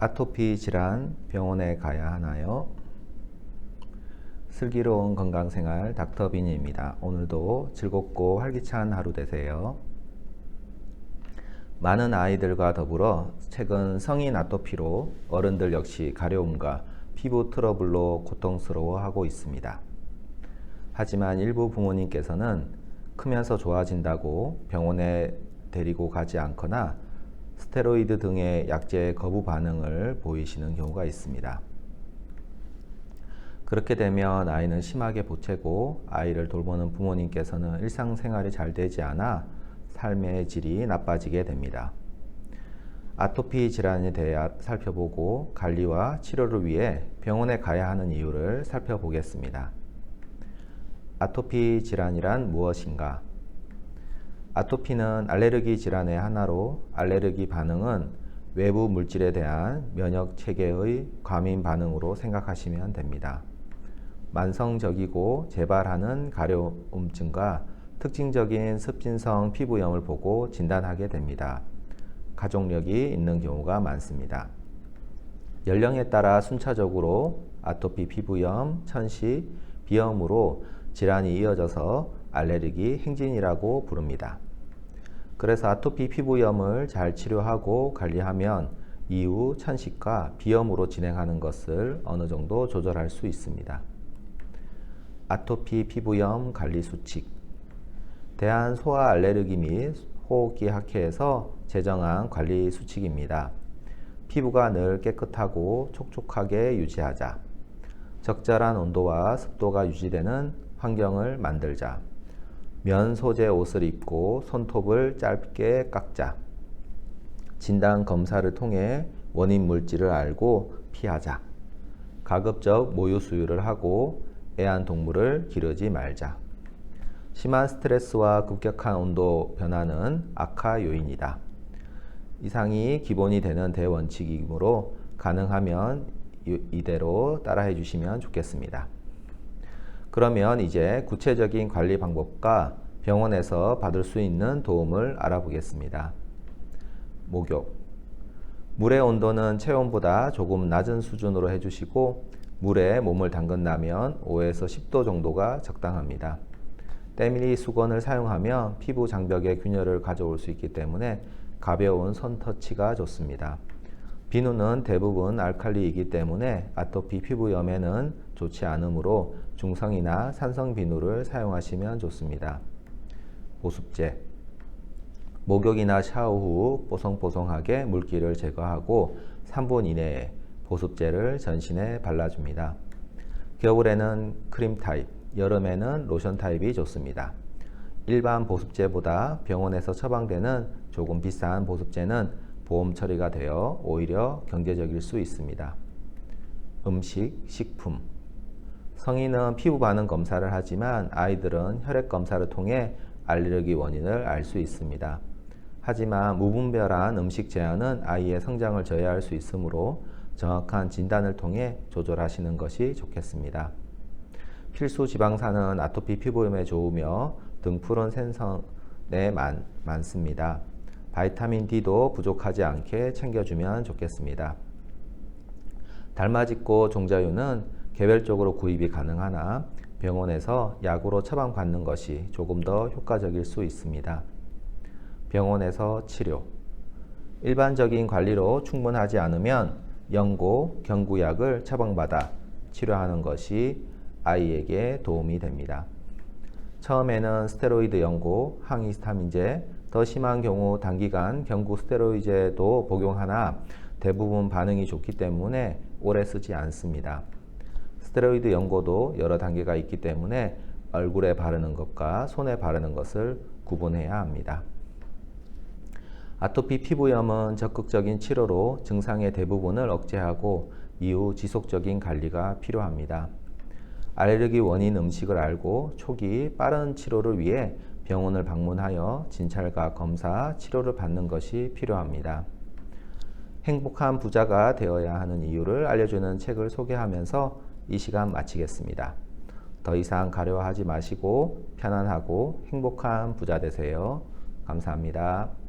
아토피 질환 병원에 가야 하나요? 슬기로운 건강생활 닥터빈입니다. 오늘도 즐겁고 활기찬 하루 되세요. 많은 아이들과 더불어 최근 성인 아토피로 어른들 역시 가려움과 피부 트러블로 고통스러워하고 있습니다. 하지만 일부 부모님께서는 크면서 좋아진다고 병원에 데리고 가지 않거나 스테로이드 등의 약제에 거부 반응을 보이시는 경우가 있습니다. 그렇게 되면 아이는 심하게 보채고 아이를 돌보는 부모님께서는 일상생활이 잘 되지 않아 삶의 질이 나빠지게 됩니다. 아토피 질환에 대해 살펴보고 관리와 치료를 위해 병원에 가야 하는 이유를 살펴보겠습니다. 아토피 질환이란 무엇인가? 아토피는 알레르기 질환의 하나로 알레르기 반응은 외부 물질에 대한 면역 체계의 과민 반응으로 생각하시면 됩니다. 만성적이고 재발하는 가려움증과 특징적인 습진성 피부염을 보고 진단하게 됩니다. 가족력이 있는 경우가 많습니다. 연령에 따라 순차적으로 아토피 피부염, 천식, 비염으로 질환이 이어져서 알레르기 행진이라고 부릅니다. 그래서 아토피 피부염을 잘 치료하고 관리하면 이후 천식과 비염으로 진행하는 것을 어느 정도 조절할 수 있습니다. 아토피 피부염 관리 수칙. 대한소아알레르기 및 호흡기 학회에서 제정한 관리 수칙입니다. 피부가 늘 깨끗하고 촉촉하게 유지하자. 적절한 온도와 습도가 유지되는 환경을 만들자. 면 소재 옷을 입고 손톱을 짧게 깎자. 진단 검사를 통해 원인 물질을 알고 피하자. 가급적 모유 수유를 하고 애완동물을 기르지 말자. 심한 스트레스와 급격한 온도 변화는 악화 요인이다. 이상이 기본이 되는 대원칙이므로 가능하면 이대로 따라해 주시면 좋겠습니다. 그러면 이제 구체적인 관리 방법과 병원에서 받을 수 있는 도움을 알아보겠습니다. 목욕. 물의 온도는 체온보다 조금 낮은 수준으로 해주시고 물에 몸을 담근 다면 5에서 10도 정도가 적당합니다. 때밀이 수건을 사용하면 피부 장벽에 균열을 가져올 수 있기 때문에 가벼운 손터치가 좋습니다. 비누는 대부분 알칼리이기 때문에 아토피 피부염에는 좋지 않으므로 중성이나 산성 비누를 사용하시면 좋습니다. 보습제. 목욕이나 샤워 후 뽀송뽀송하게 물기를 제거하고 3분 이내에 보습제를 전신에 발라줍니다. 겨울에는 크림 타입, 여름에는 로션 타입이 좋습니다. 일반 보습제보다 병원에서 처방되는 조금 비싼 보습제는 보험 처리가 되어 오히려 경제적일 수 있습니다. 음식, 식품. 성인은 피부 반응 검사를 하지만 아이들은 혈액 검사를 통해 알레르기 원인을 알 수 있습니다. 하지만 무분별한 음식 제한은 아이의 성장을 저해할 수 있으므로 정확한 진단을 통해 조절하시는 것이 좋겠습니다. 필수 지방산은 아토피 피부염에 좋으며 등푸른 생선에 많습니다. 바이타민 D도 부족하지 않게 챙겨주면 좋겠습니다. 달맞이꽃 종자유는 개별적으로 구입이 가능하나 병원에서 약으로 처방받는 것이 조금 더 효과적일 수 있습니다. 병원에서 치료. 일반적인 관리로 충분하지 않으면 연고, 경구약을 처방받아 치료하는 것이 아이에게 도움이 됩니다. 처음에는 스테로이드 연고, 항히스타민제, 더 심한 경우 단기간 경구 스테로이드제도 복용하나 대부분 반응이 좋기 때문에 오래 쓰지 않습니다. 스테로이드 연고도 여러 단계가 있기 때문에 얼굴에 바르는 것과 손에 바르는 것을 구분해야 합니다. 아토피 피부염은 적극적인 치료로 증상의 대부분을 억제하고 이후 지속적인 관리가 필요합니다. 알레르기 원인 음식을 알고 초기 빠른 치료를 위해 병원을 방문하여 진찰과 검사, 치료를 받는 것이 필요합니다. 행복한 부자가 되어야 하는 이유를 알려주는 책을 소개하면서 이 시간 마치겠습니다. 더 이상 가려워하지 마시고 편안하고 행복한 부자 되세요. 감사합니다.